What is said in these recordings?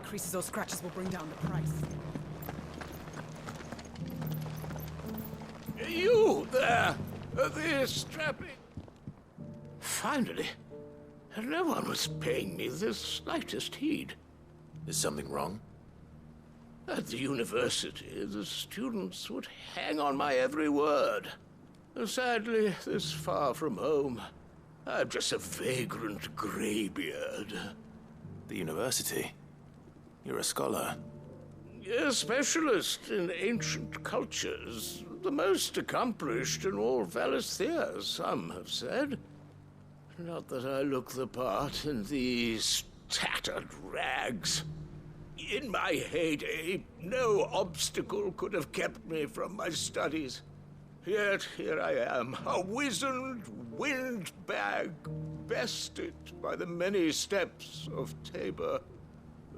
creases or scratches will bring down the price. You there! The strapping... Finally, no one was paying me the slightest heed. Is something wrong? At the university, the students would hang on my every word. Sadly, this far from home, I'm just a vagrant greybeard. The university? You're a scholar. A specialist in ancient cultures. The most accomplished in all Valisthea, some have said. Not that I look the part in these tattered rags. In my heyday, no obstacle could have kept me from my studies. Yet here I am, a wizened windbag, bested by the many steps of Tabor.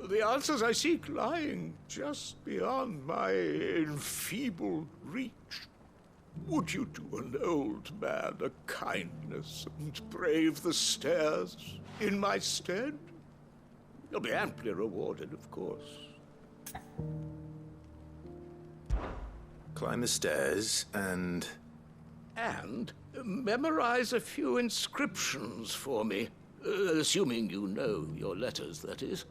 The answers I seek lying just beyond my enfeebled reach. Would you do an old man a kindness and brave the stairs in my stead? You'll be amply rewarded, of course. Climb the stairs and... And memorize a few inscriptions for me. Assuming you know your letters, that is.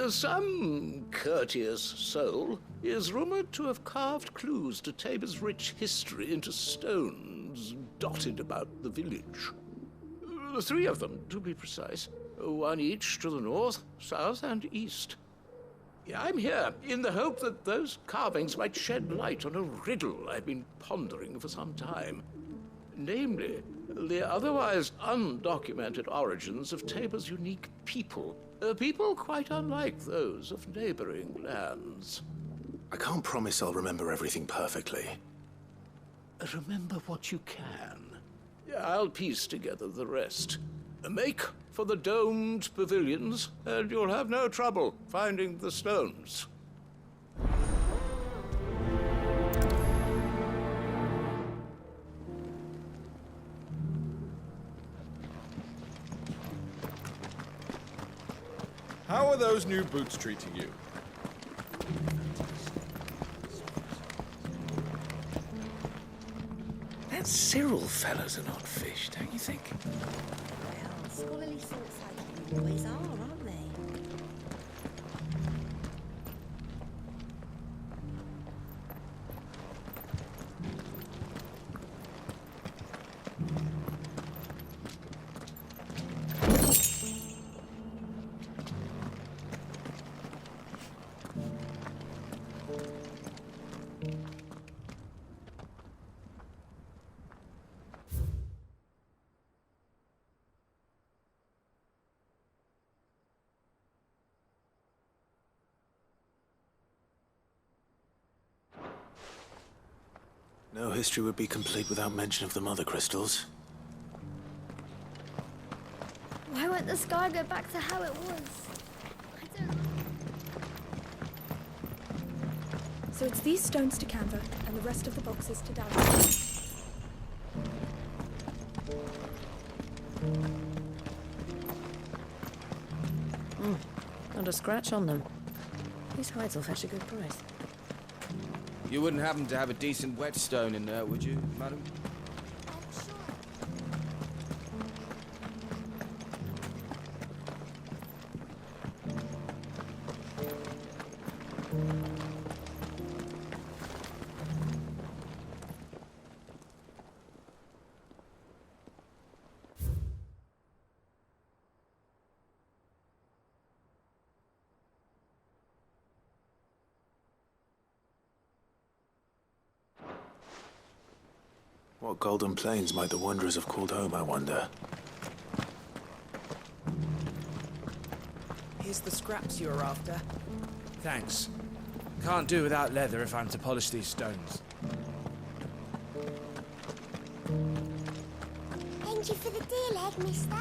Some courteous soul is rumored to have carved clues to Tabor's rich history into stones dotted about the village. 3 of them, to be precise. 1 each to the north, south, and east. I'm here in the hope that those carvings might shed light on a riddle I've been pondering for some time. Namely, the otherwise undocumented origins of Tabor's unique people. People quite unlike those of neighboring lands. I can't promise I'll remember everything perfectly. Remember what you can. I'll piece together the rest. Make for the domed pavilions, and you'll have no trouble finding the stones. How are those new boots treating you? That Cyril fellow's an odd fish, don't you think? Well, scholarly sorts like you always are, aren't they? No history would be complete without mention of the mother crystals. Why won't the sky go back to how it was? I don't know. So it's these stones to Canva and the rest of the boxes to Dallas. Not a scratch on them. These hides will fetch a good price. You wouldn't happen to have a decent whetstone in there, would you, madam? What golden plains might the wanderers have called home, I wonder? Here's the scraps you're after. Thanks. Can't do without leather if I'm to polish these stones. Thank you for the deal, Ed, mister.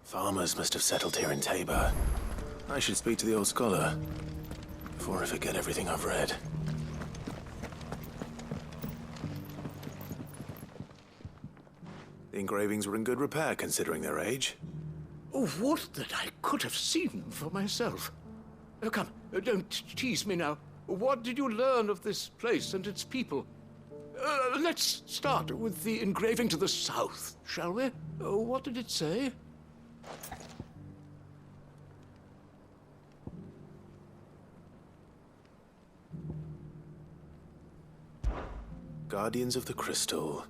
Farmers must have settled here in Tabor. I should speak to the old scholar before I forget everything I've read. The engravings were in good repair considering their age. Oh, would that I could have seen for myself. Come, don't tease me now. What did you learn of this place and its people? Let's start with the engraving to the south, shall we? What did it say? Guardians of the Crystal,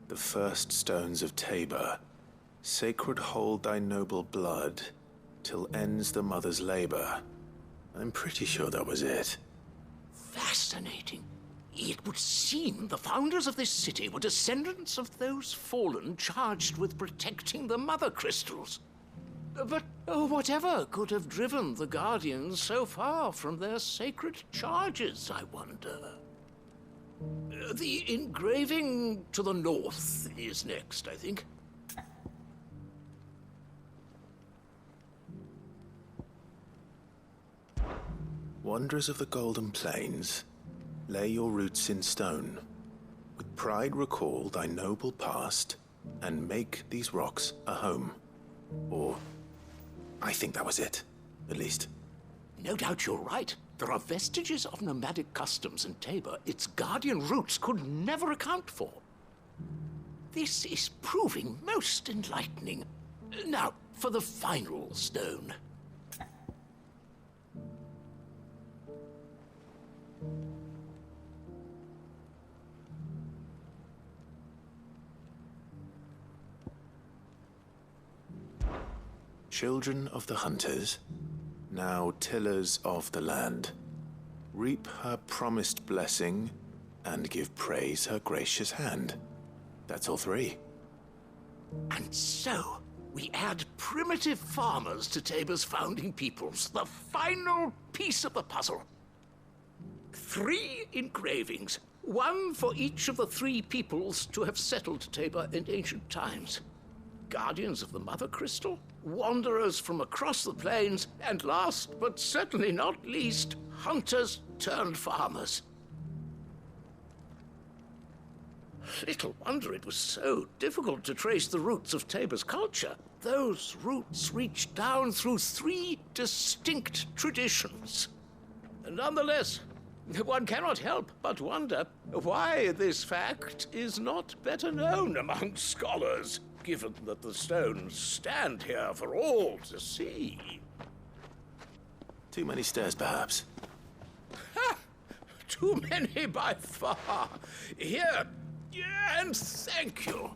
the first stones of Tabor, sacred hold thy noble blood, till ends the mother's labor. I'm pretty sure that was it. Fascinating. It would seem the founders of this city were descendants of those fallen charged with protecting the mother crystals. But whatever could have driven the Guardians so far from their sacred charges, I wonder? The engraving to the north is next, I think. Wanderers of the Golden Plains, lay your roots in stone. With pride recall thy noble past, and make these rocks a home. Or, I think that was it, at least. No doubt you're right. There are vestiges of nomadic customs in Tabor its guardian roots could never account for. This is proving most enlightening. Now, for the final stone. Children of the hunters, now tillers of the land, reap her promised blessing and give praise her gracious hand. That's all three. And so, we add primitive farmers to Tabor's founding peoples, the final piece of the puzzle. 3 engravings, one for each of the 3 peoples to have settled Tabor in ancient times. Guardians of the Mother Crystal, wanderers from across the plains, and last but certainly not least, hunters turned farmers. Little wonder it was so difficult to trace the roots of Tabor's culture. Those roots reached down through 3 distinct traditions. Nonetheless, one cannot help but wonder why this fact is not better known among scholars, given that the stones stand here for all to see. Too many stairs, perhaps. Ha! Too many by far. Here, and thank you.